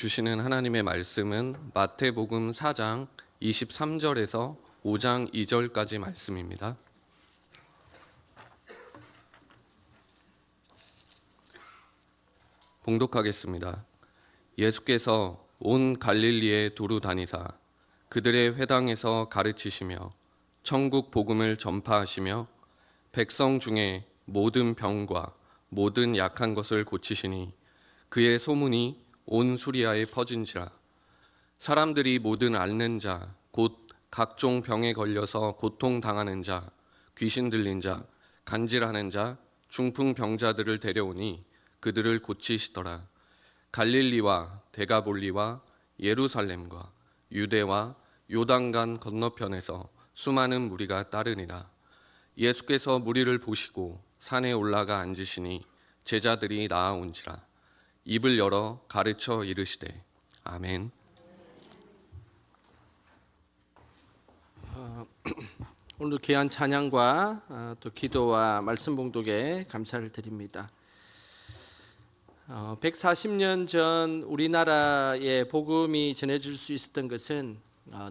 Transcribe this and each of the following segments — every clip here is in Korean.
주시는 하나님의 말씀은 마태복음 4장 23절에서 5장 2절까지 말씀입니다. 봉독하겠습니다. 예수께서 온 갈릴리에 두루 다니사 그들의 회당에서 가르치시며 천국 복음을 전파하시며 백성 중에 모든 병과 모든 약한 것을 고치시니 그의 소문이 온 수리아에 퍼진지라. 사람들이 모든 앓는 자 곧 각종 병에 걸려서 고통당하는 자, 귀신 들린 자, 간질하는 자, 중풍병자들을 데려오니 그들을 고치시더라. 갈릴리와 데가볼리와 예루살렘과 유대와 요단강 건너편에서 수많은 무리가 따르니라. 예수께서 무리를 보시고 산에 올라가 앉으시니 제자들이 나아온지라. 입을 열어 가르쳐 이르시되 아멘. 오늘 귀한 찬양과 또 기도와 말씀 봉독에 감사를 드립니다. 140년 전 우리나라에 복음이 전해질 수 있었던 것은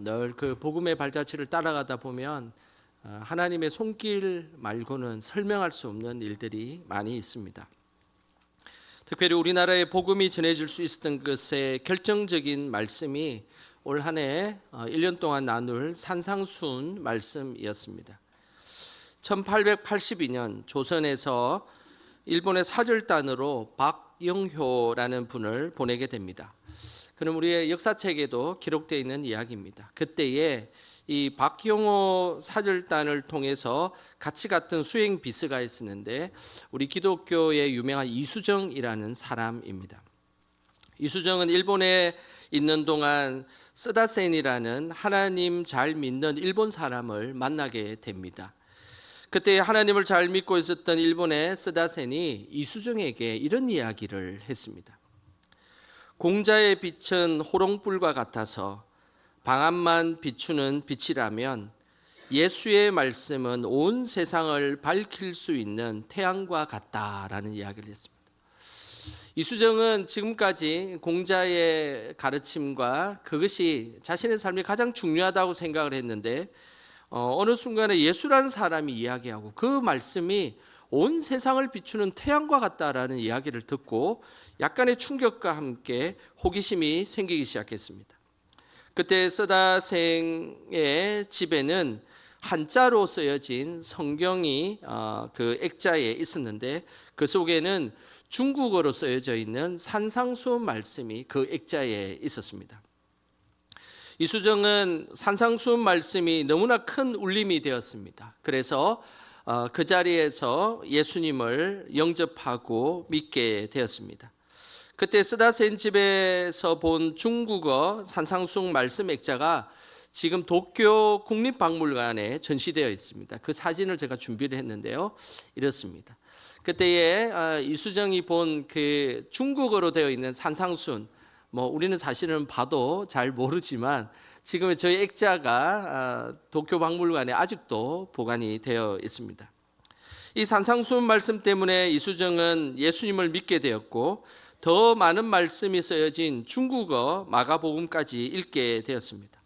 늘 그 복음의 발자취를 따라가다 보면 하나님의 손길 말고는 설명할 수 없는 일들이 많이 있습니다. 특별히 우리나라에 복음이 전해질 수 있었던 것의 결정적인 말씀이 올 한 해 1년 동안 나눌 산상수훈 말씀이었습니다. 1882년 조선에서 일본의 사절단으로 박영효라는 분을 보내게 됩니다. 그는 우리의 역사책에도 기록되어 있는 이야기입니다. 그때에 이 박영호 사절단을 통해서 같이 갔던 수행 비스가 있었는데 우리 기독교의 유명한 이수정이라는 사람입니다. 이수정은 일본에 있는 동안 쓰다센이라는 하나님 잘 믿는 일본 사람을 만나게 됩니다. 그때 하나님을 잘 믿고 있었던 일본의 쓰다센이 이수정에게 이런 이야기를 했습니다. 공자의 빛은 호롱불과 같아서 방암만 비추는 빛이라면 예수의 말씀은 온 세상을 밝힐 수 있는 태양과 같다라는 이야기를 했습니다. 이수정은 지금까지 공자의 가르침과 그것이 자신의 삶이 가장 중요하다고 생각을 했는데 어느 순간에 예수라는 사람이 이야기하고 그 말씀이 온 세상을 비추는 태양과 같다라는 이야기를 듣고 약간의 충격과 함께 호기심이 생기기 시작했습니다. 그때 쓰다생의 집에는 한자로 쓰여진 성경이 그 액자에 있었는데 그 속에는 중국어로 쓰여져 있는 산상수훈 말씀이 그 액자에 있었습니다. 이수정은 산상수훈 말씀이 너무나 큰 울림이 되었습니다. 그래서 그 자리에서 예수님을 영접하고 믿게 되었습니다. 그때 쓰다센 집에서 본 중국어 산상수훈 말씀 액자가 지금 도쿄 국립박물관에 전시되어 있습니다. 그 사진을 제가 준비를 했는데요. 이렇습니다. 그때에 이수정이 본 그 중국어로 되어 있는 산상수훈, 우리는 사실은 봐도 잘 모르지만 지금 저희 액자가 도쿄 박물관에 아직도 보관이 되어 있습니다. 이 산상수훈 말씀 때문에 이수정은 예수님을 믿게 되었고 더 많은 말씀이 쓰여진 중국어 마가복음까지 읽게 되었습니다.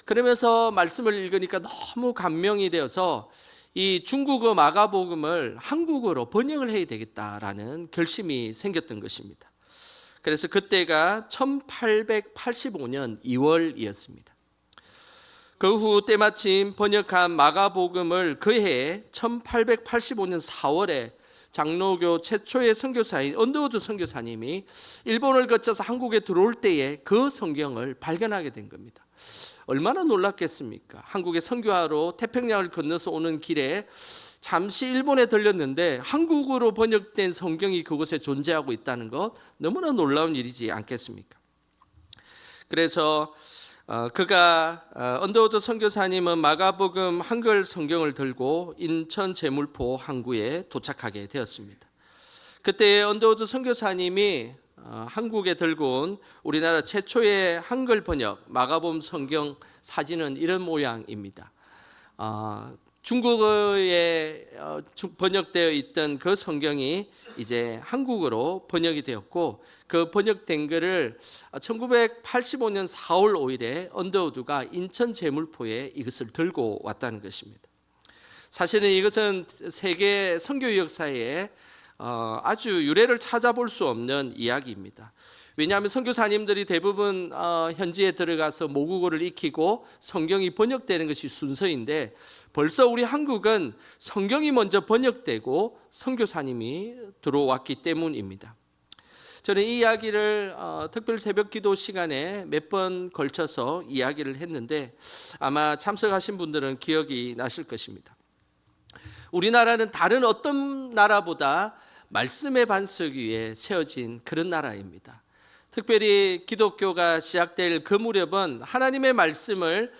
그러면서 말씀을 읽으니까 너무 감명이 되어서 이 중국어 마가복음을 한국어로 번역을 해야 되겠다라는 결심이 생겼던 것입니다. 그래서 그때가 1885년 2월이었습니다. 그 후 때마침 번역한 마가복음을 그해 1885년 4월에 장로교 최초의 선교사인 언더우드 선교사님이 일본을 거쳐서 한국에 들어올 때에 그 성경을 발견하게 된 겁니다. 얼마나 놀랐겠습니까? 한국에 선교하러 태평양을 건너서 오는 길에 잠시 일본에 들렸는데 한국어로 번역된 성경이 그곳에 존재하고 있다는 것 너무나 놀라운 일이지 않겠습니까? 그래서 그가 언더우드 선교사님은 마가복음 한글 성경을 들고 인천 제물포 항구에 도착하게 되었습니다. 그때 언더우드 선교사님이 한국에 들고 온 우리나라 최초의 한글 번역 마가복음 성경 사진은 이런 모양입니다. 중국어에 번역되어 있던 그 성경이 이제 한국어로 번역이 되었고, 그 번역된 글을 1985년 4월 5일에 언더우드가 인천 제물포에 이것을 들고 왔다는 것입니다. 사실은 이것은 세계 선교 역사에 아주 유래를 찾아볼 수 없는 이야기입니다. 왜냐하면 선교사님들이 대부분 현지에 들어가서 모국어를 익히고 성경이 번역되는 것이 순서인데, 벌써 우리 한국은 성경이 먼저 번역되고 선교사님이 들어왔기 때문입니다. 저는 이 이야기를 특별 새벽 기도 시간에 몇 번 걸쳐서 이야기를 했는데 아마 참석하신 분들은 기억이 나실 것입니다. 우리나라는 다른 어떤 나라보다 말씀의 반석 위에 세워진 그런 나라입니다. 특별히 기독교가 시작될 그 무렵은 하나님의 말씀을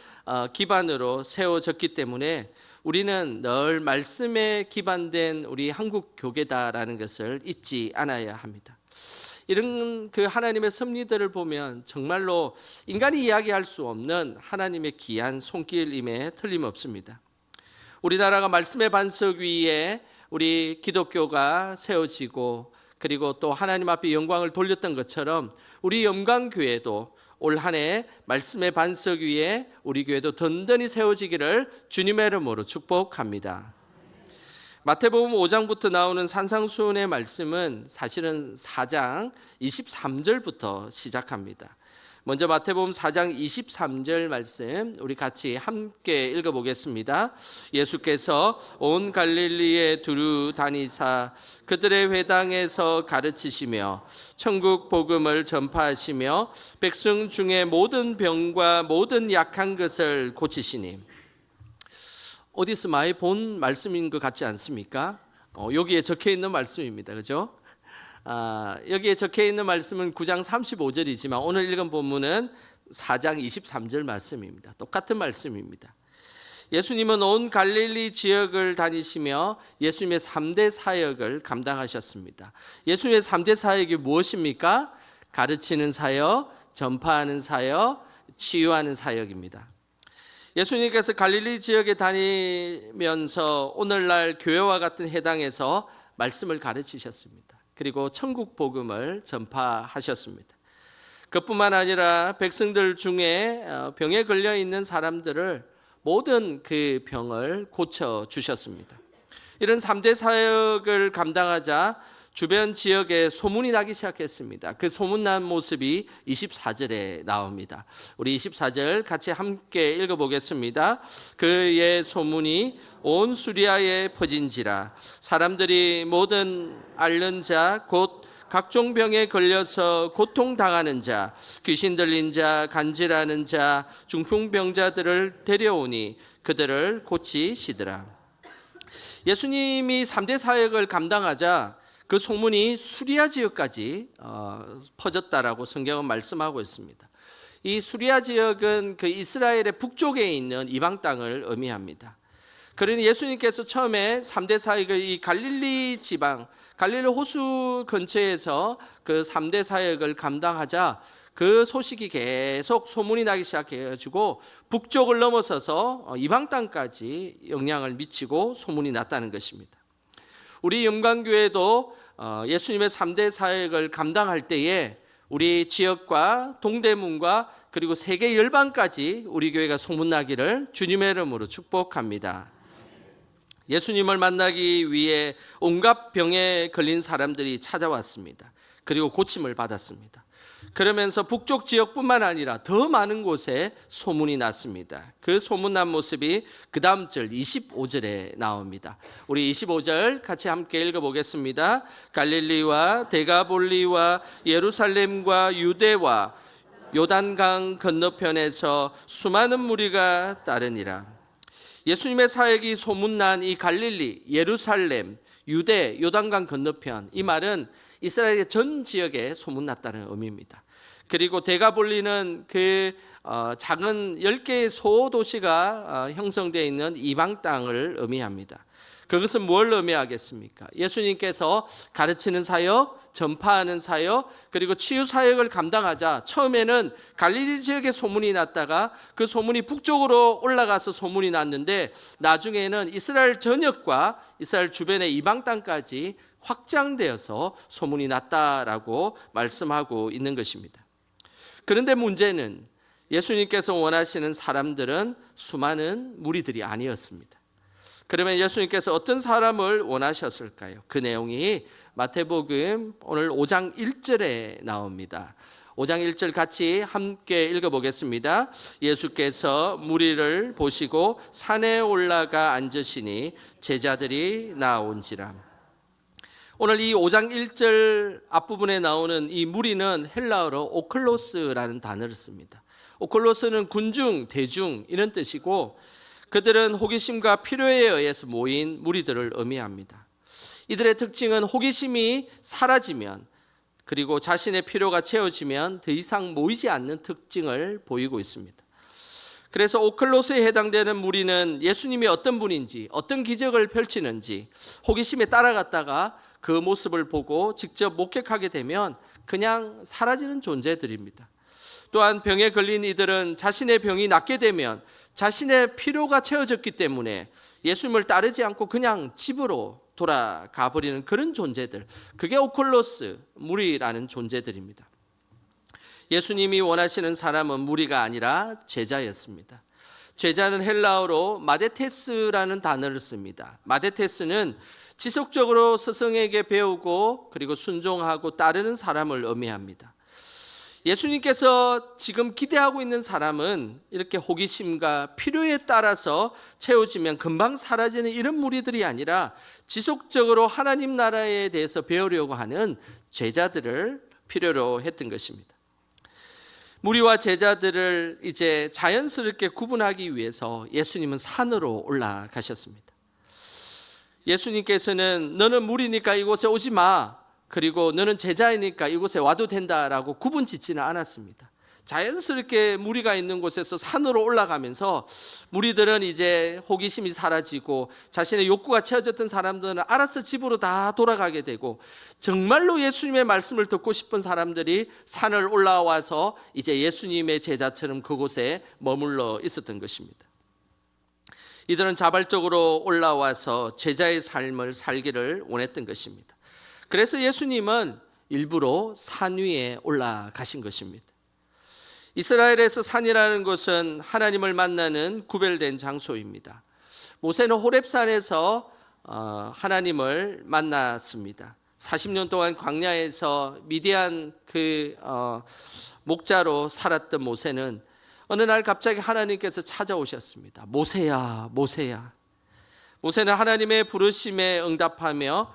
기반으로 세워졌기 때문에 우리는 늘 말씀에 기반된 우리 한국 교계다라는 것을 잊지 않아야 합니다. 이런 그 하나님의 섭리들을 보면 정말로 인간이 이야기할 수 없는 하나님의 귀한 손길임에 틀림없습니다. 우리나라가 말씀의 반석 위에 우리 기독교가 세워지고 그리고 또 하나님 앞에 영광을 돌렸던 것처럼 우리 영광교회도 올 한 해 말씀의 반석 위에 우리 교회도 든든히 세워지기를 주님의 이름으로 축복합니다. 마태복음 5장부터 나오는 산상수훈의 말씀은 사실은 4장 23절부터 시작합니다. 먼저 마태복음 4장 23절 말씀 우리 같이 함께 읽어보겠습니다. 예수께서 온 갈릴리에 두루 다니사 그들의 회당에서 가르치시며 천국 복음을 전파하시며 백성 중에 모든 병과 모든 약한 것을 고치시니. 어디서 많이 본 말씀인 것 같지 않습니까? 여기에 적혀 있는 말씀입니다. 그죠? 여기에 적혀 있는 말씀은 9장 35절이지만 오늘 읽은 본문은 4장 23절 말씀입니다. 똑같은 말씀입니다. 예수님은 온 갈릴리 지역을 다니시며 예수님의 3대 사역을 감당하셨습니다. 예수님의 3대 사역이 무엇입니까? 가르치는 사역, 전파하는 사역, 치유하는 사역입니다. 예수님께서 갈릴리 지역에 다니면서 오늘날 교회와 같은 회당에서 말씀을 가르치셨습니다. 그리고 천국 복음을 전파하셨습니다. 그뿐만 아니라 백성들 중에 병에 걸려 있는 사람들을 모든 그 병을 고쳐 주셨습니다. 이런 3대 사역을 감당하자 주변 지역에 소문이 나기 시작했습니다. 그 소문난 모습이 24절에 나옵니다. 우리 24절 같이 함께 읽어보겠습니다. 그의 소문이 온 수리아에 퍼진지라 사람들이 모든 앓는 자 곧 각종 병에 걸려서 고통당하는 자, 귀신 들린 자, 간질하는 자, 중풍병자들을 데려오니 그들을 고치시더라. 예수님이 3대 사역을 감당하자 그 소문이 수리아 지역까지 퍼졌다라고 성경은 말씀하고 있습니다. 이 수리아 지역은 그 이스라엘의 북쪽에 있는 이방 땅을 의미합니다. 그러니 예수님께서 처음에 3대 사역을 이 갈릴리 지방, 갈릴리 호수 근처에서 그 3대 사역을 감당하자 그 소식이 계속 소문이 나기 시작해가지고 북쪽을 넘어서서 이방 땅까지 영향을 미치고 소문이 났다는 것입니다. 우리 영광교회도 예수님의 3대 사역을 감당할 때에 우리 지역과 동대문과 그리고 세계 열방까지 우리 교회가 소문나기를 주님의 이름으로 축복합니다. 예수님을 만나기 위해 온갖 병에 걸린 사람들이 찾아왔습니다. 그리고 고침을 받았습니다. 그러면서 북쪽 지역뿐만 아니라 더 많은 곳에 소문이 났습니다. 그 소문난 모습이 그 다음 절 25절에 나옵니다. 우리 25절 같이 함께 읽어보겠습니다. 갈릴리와 데가볼리와 예루살렘과 유대와 요단강 건너편에서 수많은 무리가 따르니라. 예수님의 사역이 소문난 이 갈릴리, 예루살렘, 유대, 요단강 건너편, 이 말은 이스라엘의 전 지역에 소문났다는 의미입니다. 그리고 데가볼리는 그 작은 10개의 소도시가 형성되어 있는 이방 땅을 의미합니다. 그것은 뭘 의미하겠습니까? 예수님께서 가르치는 사역, 전파하는 사역, 그리고 치유 사역을 감당하자 처음에는 갈릴리 지역에 소문이 났다가 그 소문이 북쪽으로 올라가서 소문이 났는데 나중에는 이스라엘 전역과 이스라엘 주변의 이방 땅까지 확장되어서 소문이 났다라고 말씀하고 있는 것입니다. 그런데 문제는 예수님께서 원하시는 사람들은 수많은 무리들이 아니었습니다. 그러면 예수님께서 어떤 사람을 원하셨을까요? 그 내용이 마태복음 오늘 5장 1절에 나옵니다. 5장 1절 같이 함께 읽어보겠습니다. 예수께서 무리를 보시고 산에 올라가 앉으시니 제자들이 나온지라. 오늘 이 5장 1절 앞부분에 나오는 이 무리는 헬라어로 오클로스라는 단어를 씁니다. 오클로스는 군중, 대중 이런 뜻이고 그들은 호기심과 필요에 의해서 모인 무리들을 의미합니다. 이들의 특징은 호기심이 사라지면 그리고 자신의 필요가 채워지면 더 이상 모이지 않는 특징을 보이고 있습니다. 그래서 오클로스에 해당되는 무리는 예수님이 어떤 분인지 어떤 기적을 펼치는지 호기심에 따라갔다가 그 모습을 보고 직접 목격하게 되면 그냥 사라지는 존재들입니다. 또한 병에 걸린 이들은 자신의 병이 낫게 되면 자신의 필요가 채워졌기 때문에 예수님을 따르지 않고 그냥 집으로 돌아가 버리는 그런 존재들, 그게 오클로스 무리라는 존재들입니다. 예수님이 원하시는 사람은 무리가 아니라 제자였습니다. 제자는 헬라어로 마데테스라는 단어를 씁니다. 마데테스는 지속적으로 스승에게 배우고 그리고 순종하고 따르는 사람을 의미합니다. 예수님께서 지금 기대하고 있는 사람은 이렇게 호기심과 필요에 따라서 채워지면 금방 사라지는 이런 무리들이 아니라 지속적으로 하나님 나라에 대해서 배우려고 하는 제자들을 필요로 했던 것입니다. 무리와 제자들을 이제 자연스럽게 구분하기 위해서 예수님은 산으로 올라가셨습니다. 예수님께서는 너는 무리니까 이곳에 오지 마. 그리고 너는 제자이니까 이곳에 와도 된다라고 구분 짓지는 않았습니다. 자연스럽게 무리가 있는 곳에서 산으로 올라가면서 무리들은 이제 호기심이 사라지고 자신의 욕구가 채워졌던 사람들은 알아서 집으로 다 돌아가게 되고 정말로 예수님의 말씀을 듣고 싶은 사람들이 산을 올라와서 이제 예수님의 제자처럼 그곳에 머물러 있었던 것입니다. 이들은 자발적으로 올라와서 제자의 삶을 살기를 원했던 것입니다. 그래서 예수님은 일부러 산 위에 올라가신 것입니다. 이스라엘에서 산이라는 것은 하나님을 만나는 구별된 장소입니다. 모세는 호렙산에서 하나님을 만났습니다. 40년 동안 광야에서 미디안 목자로 살았던 모세는 어느 날 갑자기 하나님께서 찾아오셨습니다. 모세야, 모세야. 모세는 하나님의 부르심에 응답하며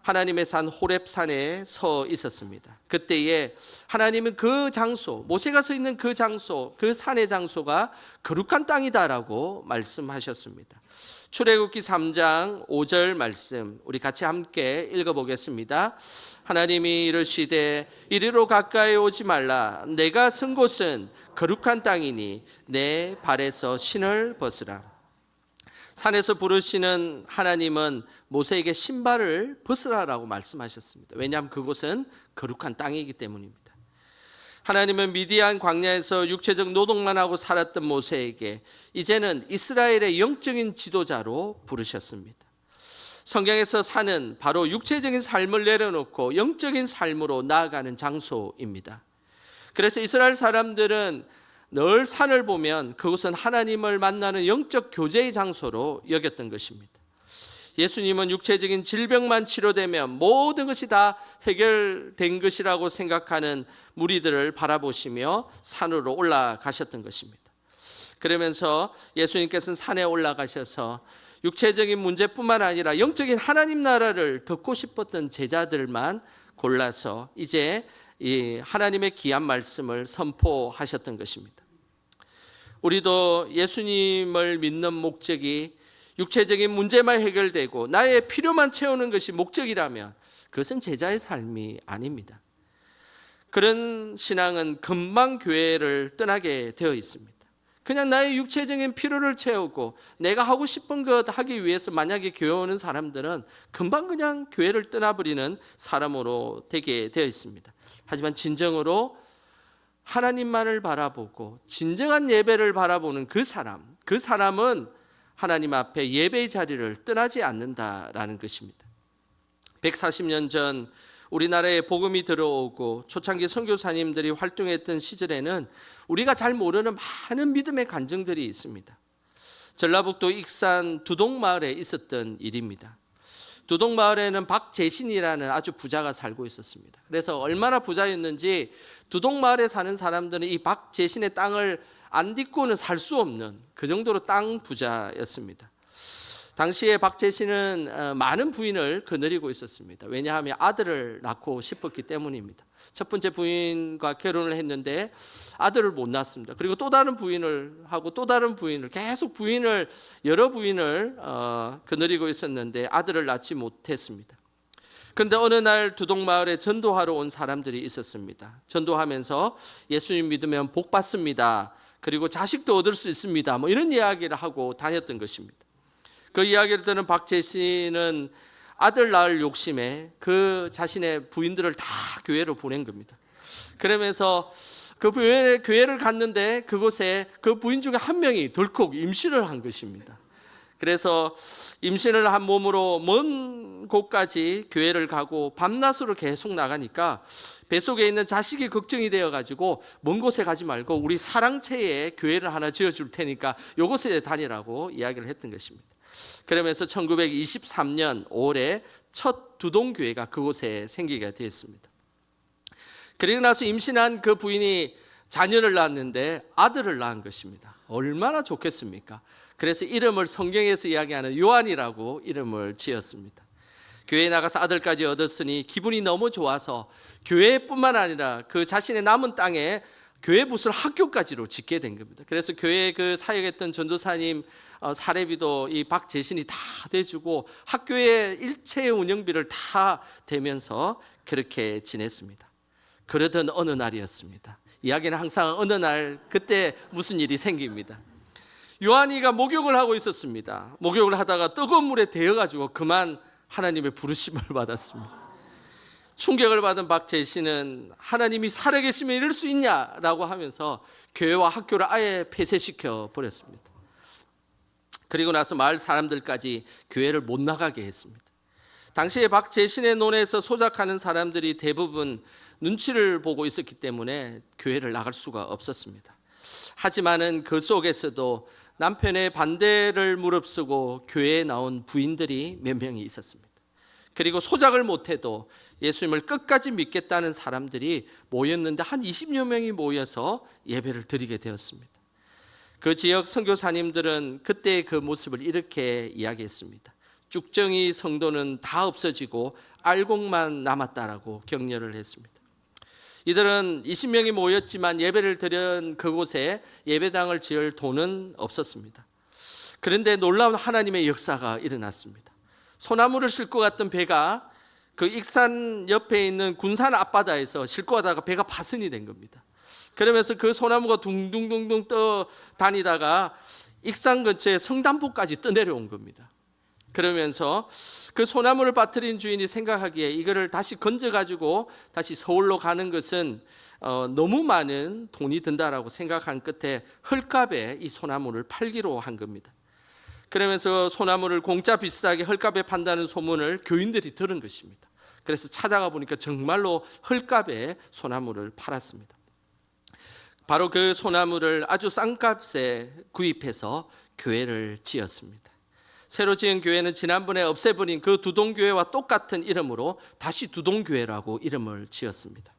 하나님의 산 호렙산에 서 있었습니다. 그때에 하나님은 그 장소, 모세가 서 있는 그 장소, 그 산의 장소가 거룩한 땅이다라고 말씀하셨습니다. 출애굽기 3장 5절 말씀 우리 같이 함께 읽어보겠습니다. 하나님이 이르시되 이리로 가까이 오지 말라. 내가 선 곳은 거룩한 땅이니 내 발에서 신을 벗으라. 산에서 부르시는 하나님은 모세에게 신발을 벗으라라고 말씀하셨습니다. 왜냐하면 그곳은 거룩한 땅이기 때문입니다. 하나님은 미디안 광야에서 육체적 노동만 하고 살았던 모세에게 이제는 이스라엘의 영적인 지도자로 부르셨습니다. 성경에서 산은 바로 육체적인 삶을 내려놓고 영적인 삶으로 나아가는 장소입니다. 그래서 이스라엘 사람들은 늘 산을 보면 그곳은 하나님을 만나는 영적 교제의 장소로 여겼던 것입니다. 예수님은 육체적인 질병만 치료되면 모든 것이 다 해결된 것이라고 생각하는 무리들을 바라보시며 산으로 올라가셨던 것입니다. 그러면서 예수님께서는 산에 올라가셔서 육체적인 문제뿐만 아니라 영적인 하나님 나라를 듣고 싶었던 제자들만 골라서 이제 이 하나님의 귀한 말씀을 선포하셨던 것입니다. 우리도 예수님을 믿는 목적이 육체적인 문제만 해결되고 나의 필요만 채우는 것이 목적이라면 그것은 제자의 삶이 아닙니다. 그런 신앙은 금방 교회를 떠나게 되어 있습니다. 그냥 나의 육체적인 필요를 채우고 내가 하고 싶은 것 하기 위해서 만약에 교회 오는 사람들은 금방 그냥 교회를 떠나버리는 사람으로 되게 되어 있습니다. 하지만 진정으로 하나님만을 바라보고 진정한 예배를 바라보는 그 사람은 하나님 앞에 예배의 자리를 떠나지 않는다라는 것입니다. 140년 전 우리나라에 복음이 들어오고 초창기 선교사님들이 활동했던 시절에는 우리가 잘 모르는 많은 믿음의 간증들이 있습니다. 전라북도 익산 두동마을에 있었던 일입니다. 두동마을에는 박재신이라는 아주 부자가 살고 있었습니다. 그래서 얼마나 부자였는지 두동마을에 사는 사람들은 이 박재신의 땅을 안 딛고는 살 수 없는 그 정도로 땅 부자였습니다. 당시에 박재신은 많은 부인을 거느리고 있었습니다. 왜냐하면 아들을 낳고 싶었기 때문입니다. 첫 번째 부인과 결혼을 했는데 아들을 못 낳았습니다. 그리고 또 다른 부인을 하고 또 다른 부인을 계속 여러 부인을 거느리고 있었는데 아들을 낳지 못했습니다. 그런데 어느 날 두동마을에 전도하러 온 사람들이 있었습니다. 전도하면서 예수님 믿으면 복 받습니다. 그리고 자식도 얻을 수 있습니다. 뭐 이런 이야기를 하고 다녔던 것입니다. 그 이야기를 듣는 박재신은 아들 낳을 욕심에 그 자신의 부인들을 다 교회로 보낸 겁니다. 그러면서 그 교회를 갔는데 그곳에 그 부인 중에 한 명이 덜컥 임신을 한 것입니다. 그래서 임신을 한 몸으로 먼 곳까지 교회를 가고 밤낮으로 계속 나가니까 뱃속에 있는 자식이 걱정이 되어가지고 먼 곳에 가지 말고 우리 사랑채에 교회를 하나 지어줄 테니까 이곳에 다니라고 이야기를 했던 것입니다. 그러면서 1923년 5월에 첫 두동교회가 그곳에 생기게 되었습니다. 그리고 나서 임신한 그 부인이 자녀를 낳았는데 아들을 낳은 것입니다. 얼마나 좋겠습니까? 그래서 이름을 성경에서 이야기하는 요한이라고 이름을 지었습니다. 교회에 나가서 아들까지 얻었으니 기분이 너무 좋아서 교회뿐만 아니라 그 자신의 남은 땅에 교회 부설 학교까지로 짓게 된 겁니다. 그래서 교회에 그 사역했던 전도사님 사례비도 이 박재신이 다 대주고 학교의 일체의 운영비를 다 대면서 그렇게 지냈습니다. 그러던 어느 날이었습니다. 이야기는 항상 어느 날 그때 무슨 일이 생깁니다. 요한이가 목욕을 하고 있었습니다. 목욕을 하다가 뜨거운 물에 데여가지고 그만 하나님의 부르심을 받았습니다. 충격을 받은 박재신은 하나님이 살아계시면 이럴 수 있냐라고 하면서 교회와 학교를 아예 폐쇄시켜 버렸습니다. 그리고 나서 마을 사람들까지 교회를 못 나가게 했습니다. 당시에 박재신의 논에서 소작하는 사람들이 대부분 눈치를 보고 있었기 때문에 교회를 나갈 수가 없었습니다. 하지만은 그 속에서도 남편의 반대를 무릅쓰고 교회에 나온 부인들이 몇 명이 있었습니다. 그리고 소작을 못해도 예수님을 끝까지 믿겠다는 사람들이 모였는데 한 20여 명이 모여서 예배를 드리게 되었습니다. 그 지역 선교사님들은 그때의 그 모습을 이렇게 이야기했습니다. 쭉정이 성도는 다 없어지고 알곡만 남았다라고 격려를 했습니다. 이들은 20명이 모였지만 예배를 드린 그곳에 예배당을 지을 돈은 없었습니다. 그런데 놀라운 하나님의 역사가 일어났습니다. 소나무를 싣고 갔던 배가 그 익산 옆에 있는 군산 앞바다에서 싣고 가다가 배가 파손이 된 겁니다. 그러면서 그 소나무가 둥둥둥둥 떠 다니다가 익산 근처에 성담포까지 떠내려온 겁니다. 그러면서 그 소나무를 빠뜨린 주인이 생각하기에 이거를 다시 건져가지고 다시 서울로 가는 것은 너무 많은 돈이 든다라고 생각한 끝에 헐값에 이 소나무를 팔기로 한 겁니다. 그러면서 소나무를 공짜 비슷하게 헐값에 판다는 소문을 교인들이 들은 것입니다. 그래서 찾아가 보니까 정말로 헐값에 소나무를 팔았습니다. 바로 그 소나무를 아주 싼 값에 구입해서 교회를 지었습니다. 새로 지은 교회는 지난번에 없애버린 그 두동교회와 똑같은 이름으로 다시 두동교회라고 이름을 지었습니다.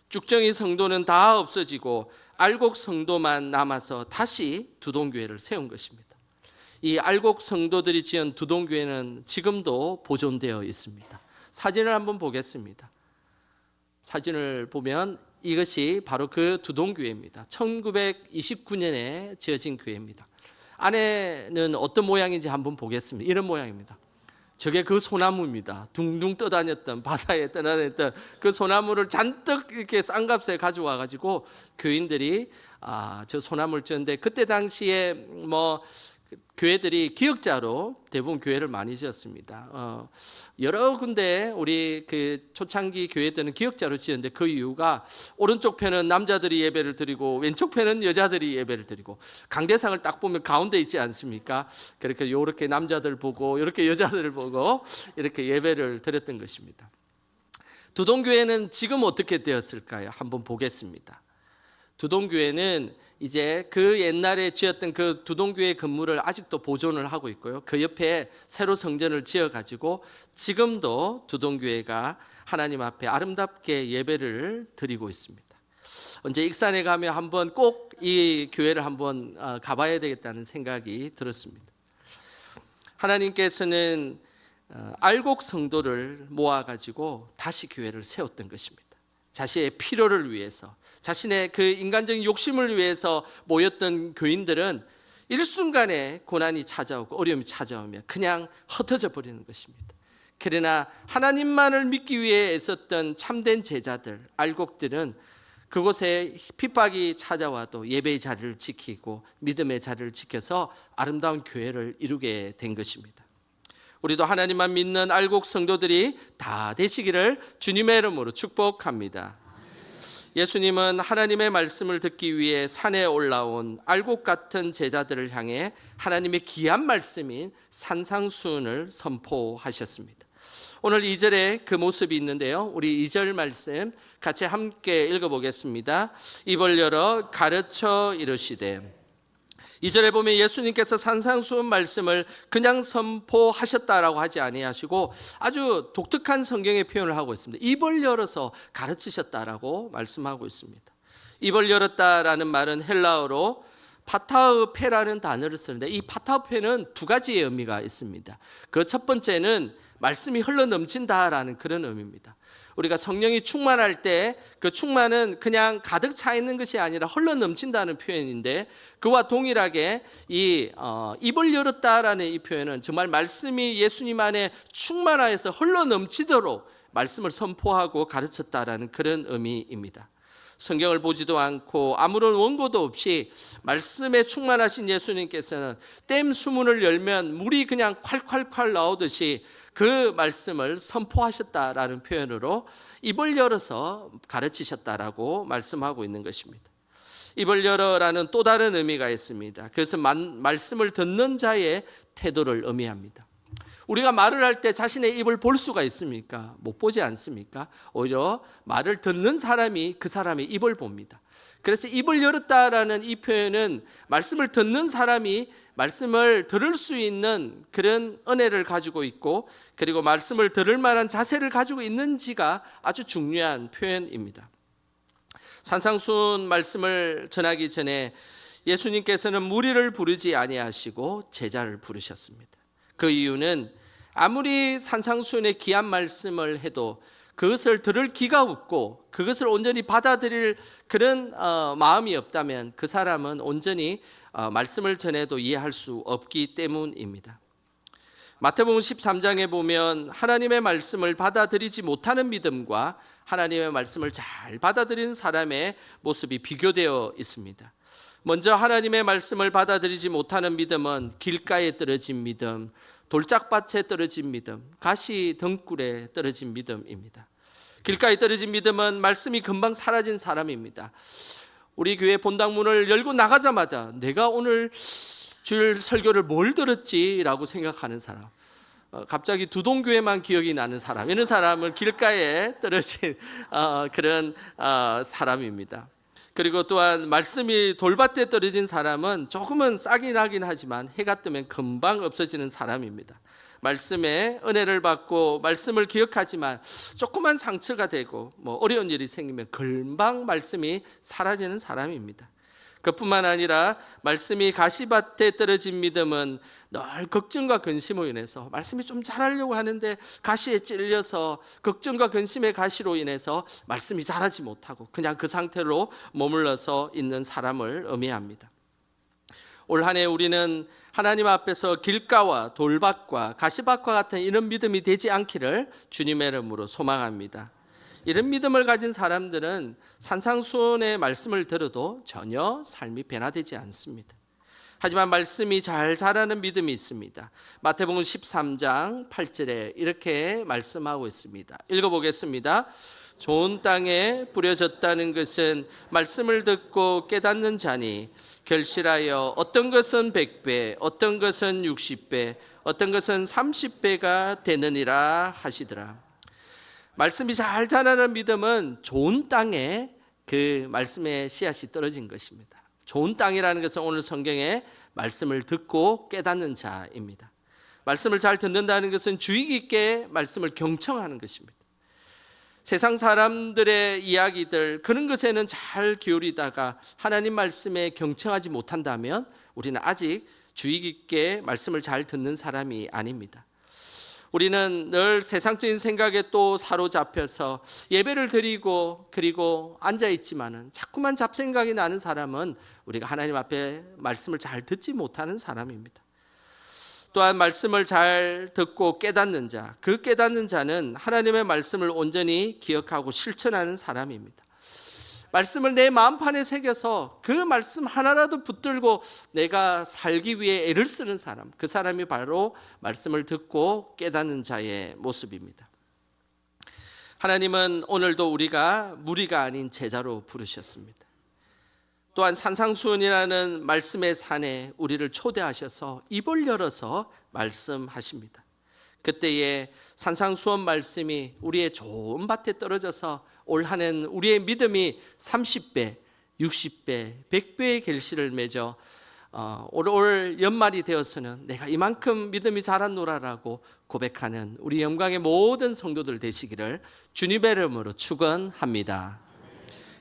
쭉정이 성도는 다 없어지고 알곡 성도만 남아서 다시 두동교회를 세운 것입니다. 이 알곡 성도들이 지은 두동교회는 지금도 보존되어 있습니다. 사진을 한번 보겠습니다. 사진을 보면 이것이 바로 그 두동교회입니다. 1929년에 지어진 교회입니다. 안에는 어떤 모양인지 한번 보겠습니다. 이런 모양입니다. 저게 그 소나무입니다. 둥둥 떠다녔던, 바다에 떠다녔던 그 소나무를 잔뜩 이렇게 싼 값에 가져와 가지고 교인들이 저 소나무를 지었는데, 그때 당시에 뭐 교회들이 기역자로 대부분 교회를 많이 지었습니다. 여러 군데 우리 그 초창기 교회들은 기역자로 지었는데, 그 이유가 오른쪽 편은 남자들이 예배를 드리고 왼쪽 편은 여자들이 예배를 드리고, 강대상을 딱 보면 가운데 있지 않습니까? 그렇게 요렇게 남자들 보고 이렇게 여자들을 보고 이렇게 예배를 드렸던 것입니다. 두동교회는 지금 어떻게 되었을까요? 한번 보겠습니다. 두동교회는 이제 그 옛날에 지었던 그 두동교회 건물을 아직도 보존을 하고 있고요. 그 옆에 새로 성전을 지어가지고 지금도 두동교회가 하나님 앞에 아름답게 예배를 드리고 있습니다. 언제 익산에 가면 한번 꼭 이 교회를 한번 가봐야 되겠다는 생각이 들었습니다. 하나님께서는 알곡 성도를 모아가지고 다시 교회를 세웠던 것입니다. 자신의 필요를 위해서, 자신의 그 인간적인 욕심을 위해서 모였던 교인들은 일순간에 고난이 찾아오고 어려움이 찾아오면 그냥 흩어져 버리는 것입니다. 그러나 하나님만을 믿기 위해 애썼던 참된 제자들, 알곡들은 그곳에 핍박이 찾아와도 예배의 자리를 지키고 믿음의 자리를 지켜서 아름다운 교회를 이루게 된 것입니다. 우리도 하나님만 믿는 알곡 성도들이 다 되시기를 주님의 이름으로 축복합니다. 예수님은 하나님의 말씀을 듣기 위해 산에 올라온 알곡 같은 제자들을 향해 하나님의 귀한 말씀인 산상수훈을 선포하셨습니다. 오늘 2절에 그 모습이 있는데요. 우리 2절 말씀 같이 함께 읽어보겠습니다. 입을 열어 가르쳐 이르시되, 2절에 보면 예수님께서 산상수훈 말씀을 그냥 선포하셨다라고 하지 아니하시고 아주 독특한 성경의 표현을 하고 있습니다. 입을 열어서 가르치셨다라고 말씀하고 있습니다. 입을 열었다라는 말은 헬라어로 파타흐페라는 단어를 쓰는데, 이 파타흐페는 두 가지의 의미가 있습니다. 그 첫 번째는 말씀이 흘러 넘친다라는 그런 의미입니다. 우리가 성령이 충만할 때 그 충만은 그냥 가득 차 있는 것이 아니라 흘러 넘친다는 표현인데, 그와 동일하게 입을 열었다라는 이 표현은 정말 말씀이 예수님 안에 충만하여서 흘러 넘치도록 말씀을 선포하고 가르쳤다라는 그런 의미입니다. 성경을 보지도 않고 아무런 원고도 없이 말씀에 충만하신 예수님께서는 댐 수문을 열면 물이 그냥 콸콸콸 나오듯이 그 말씀을 선포하셨다라는 표현으로 입을 열어서 가르치셨다라고 말씀하고 있는 것입니다. 입을 열어라는 또 다른 의미가 있습니다. 그래서 말씀을 듣는 자의 태도를 의미합니다. 우리가 말을 할 때 자신의 입을 볼 수가 있습니까? 못 보지 않습니까? 오히려 말을 듣는 사람이 그 사람의 입을 봅니다. 그래서 입을 열었다라는 이 표현은 말씀을 듣는 사람이 말씀을 들을 수 있는 그런 은혜를 가지고 있고, 그리고 말씀을 들을 만한 자세를 가지고 있는지가 아주 중요한 표현입니다. 산상수훈 말씀을 전하기 전에 예수님께서는 무리를 부르지 아니하시고 제자를 부르셨습니다. 그 이유는 아무리 산상수훈의 귀한 말씀을 해도 그것을 들을 귀가 없고 그것을 온전히 받아들일 그런 마음이 없다면 그 사람은 온전히 말씀을 전해도 이해할 수 없기 때문입니다. 마태복음 13장에 보면 하나님의 말씀을 받아들이지 못하는 믿음과 하나님의 말씀을 잘 받아들이는 사람의 모습이 비교되어 있습니다. 먼저 하나님의 말씀을 받아들이지 못하는 믿음은 길가에 떨어진 믿음, 돌짝밭에 떨어진 믿음, 가시 덩굴에 떨어진 믿음입니다. 길가에 떨어진 믿음은 말씀이 금방 사라진 사람입니다. 우리 교회 본당문을 열고 나가자마자 내가 오늘 주일 설교를 뭘 들었지라고 생각하는 사람, 갑자기 두동교회만 기억이 나는 사람, 이런 사람은 길가에 떨어진 그런 사람입니다. 그리고 또한 말씀이 돌밭에 떨어진 사람은 조금은 싹이 나긴 하지만 해가 뜨면 금방 없어지는 사람입니다. 말씀에 은혜를 받고 말씀을 기억하지만 조그만 상처가 되고 어려운 일이 생기면 금방 말씀이 사라지는 사람입니다. 그뿐만 아니라 말씀이 가시밭에 떨어진 믿음은 늘 걱정과 근심으로 인해서 말씀이 좀 잘하려고 하는데 가시에 찔려서 걱정과 근심의 가시로 인해서 말씀이 잘하지 못하고 그냥 그 상태로 머물러서 있는 사람을 의미합니다. 올 한 해 우리는 하나님 앞에서 길가와 돌밭과 가시밭과 같은 이런 믿음이 되지 않기를 주님의 이름으로 소망합니다. 이런 믿음을 가진 사람들은 산상수훈의 말씀을 들어도 전혀 삶이 변화되지 않습니다. 하지만 말씀이 잘 자라는 믿음이 있습니다. 마태복음 13장 8절에 이렇게 말씀하고 있습니다. 읽어보겠습니다. 좋은 땅에 뿌려졌다는 것은 말씀을 듣고 깨닫는 자니 결실하여 어떤 것은 100배, 어떤 것은 60배, 어떤 것은 30배가 되느니라 하시더라. 말씀이 잘 자라는 믿음은 좋은 땅에 그 말씀의 씨앗이 떨어진 것입니다. 좋은 땅이라는 것은 오늘 성경에 말씀을 듣고 깨닫는 자입니다. 말씀을 잘 듣는다는 것은 주의 깊게 말씀을 경청하는 것입니다. 세상 사람들의 이야기들 그런 것에는 잘 기울이다가 하나님 말씀에 경청하지 못한다면 우리는 아직 주의 깊게 말씀을 잘 듣는 사람이 아닙니다. 우리는 늘 세상적인 생각에 또 사로잡혀서 예배를 드리고 그리고 앉아있지만은 자꾸만 잡생각이 나는 사람은 우리가 하나님 앞에 말씀을 잘 듣지 못하는 사람입니다. 또한 말씀을 잘 듣고 깨닫는 자, 그 깨닫는 자는 하나님의 말씀을 온전히 기억하고 실천하는 사람입니다. 말씀을 내 마음판에 새겨서 그 말씀 하나라도 붙들고 내가 살기 위해 애를 쓰는 사람, 그 사람이 바로 말씀을 듣고 깨닫는 자의 모습입니다. 하나님은 오늘도 우리가 무리가 아닌 제자로 부르셨습니다. 또한 산상수훈이라는 말씀의 산에 우리를 초대하셔서 입을 열어서 말씀하십니다. 그때에 산상수훈 말씀이 우리의 좋은 밭에 떨어져서 올 한 해는 우리의 믿음이 30배, 60배, 100배의 결실을 맺어 올 연말이 되어서는 내가 이만큼 믿음이 자랐노라라고 고백하는 우리 영광의 모든 성도들 되시기를 주님의 이름으로 축원합니다.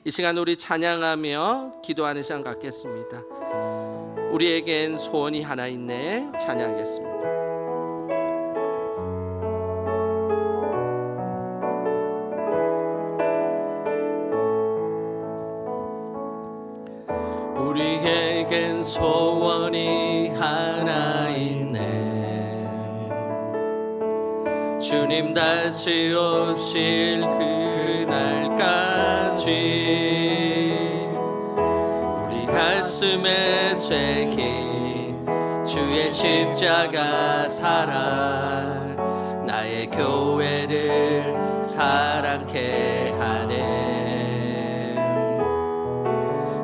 이 시간 우리 찬양하며 기도하는 시간 갖겠습니다. 우리에겐 소원이 하나 있네. 찬양하겠습니다. 우리에겐 소원이 하나 있네. 주님 다시 오실 그날까지 우리 가슴에 새긴 주의 십자가 사랑 나의 교회를 사랑케 하네.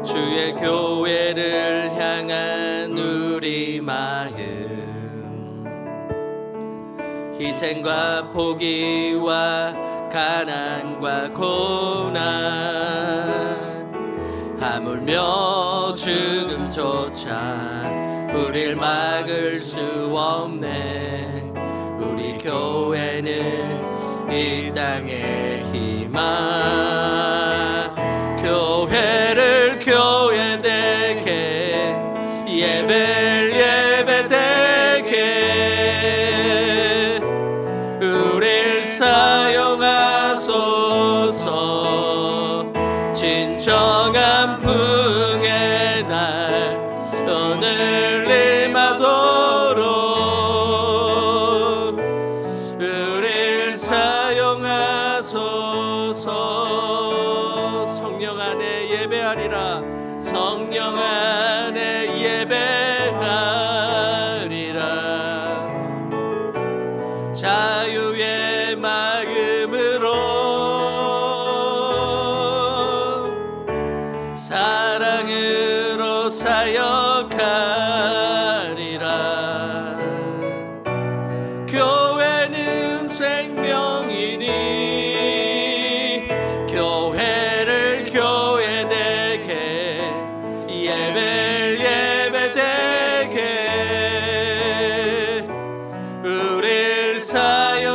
주의 교회를 향한 우리 마음 희생과 포기와 가난과 고난 하물며 죽음조차 우릴 막을 수 없네. 우리 교회는 이 땅의 희망 교회를 교회되게 예배를 예배되게 우릴 사용하소서. 진정한 풍의 날 오늘 임하도록 우릴 사용하소서. 성령 안에 예배하리라. 성령 안에 예배하리라. 자유의 마음으로 사랑으로 사역하리라. 교회는 생명이니 교회를 교회되게 예배를 예배되게 우릴 사용하소서.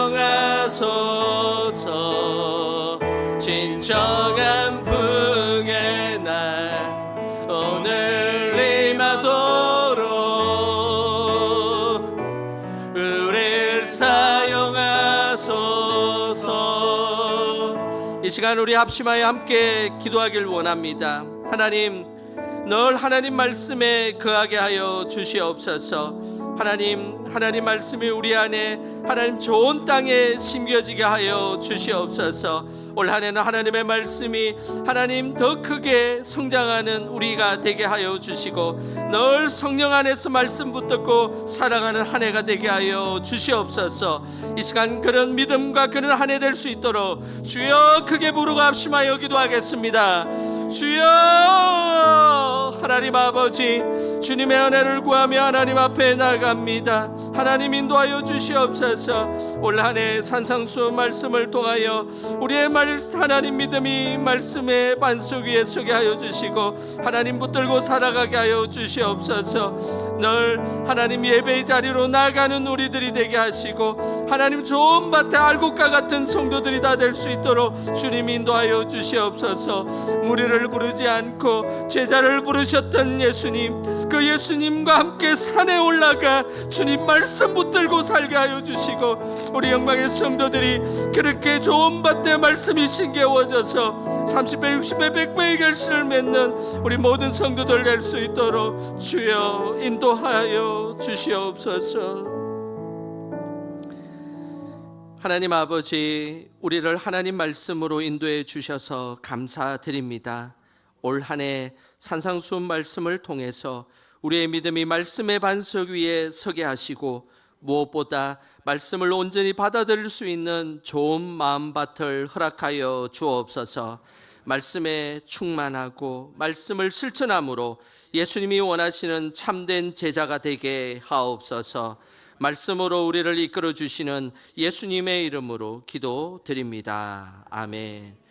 진정한 풍의 날 오늘 임하도록 우릴 사용하소서. 이 시간 우리 합심하여 함께 기도하길 원합니다. 하나님, 늘 하나님 말씀에 거하게 하여 주시옵소서. 하나님 말씀이 우리 안에 하나님 좋은 땅에 심겨지게 하여 주시옵소서. 올 한 해는 하나님의 말씀이 하나님 더 크게 성장하는 우리가 되게 하여 주시고 늘 성령 안에서 말씀 붙들고 살아가는 한 해가 되게 하여 주시옵소서. 이 시간 그런 믿음과 그런 한 해 될 수 있도록 주여 크게 부르고 합심하여 기도하겠습니다. 주여 하나님 아버지, 주님의 은혜를 구하며 하나님 앞에 나아갑니다. 하나님 인도하여 주시옵소서. 올 한 해 산상수 말씀을 통하여 우리의 하나님 믿음이 말씀의 반석 위에 서게 하여 주시고 하나님 붙들고 살아가게 하여 주시옵소서. 늘 하나님 예배의 자리로 나아가는 우리들이 되게 하시고 하나님 좋은 밭에 알곡과 같은 성도들이 다 될 수 있도록 주님 인도하여 주시옵소서. 무리를 부르지 않고 제자를 부르셨던 예수님, 그 예수님과 함께 산에 올라가 주님 말씀 붙들고 살게 하여 주시고 우리 영광의 성도들이 그렇게 좋은 밭에 말씀이 신겨워져서 30배 60배 100배의 결실을 맺는 우리 모든 성도들 될 수 있도록 주여 인도하여 주시옵소서. 하나님 아버지, 우리를 하나님 말씀으로 인도해 주셔서 감사드립니다. 올 한 해 산상수훈 말씀을 통해서 우리의 믿음이 말씀의 반석 위에 서게 하시고 무엇보다 말씀을 온전히 받아들일 수 있는 좋은 마음밭을 허락하여 주옵소서. 말씀에 충만하고 말씀을 실천함으로 예수님이 원하시는 참된 제자가 되게 하옵소서. 말씀으로 우리를 이끌어 주시는 예수님의 이름으로 기도드립니다. 아멘.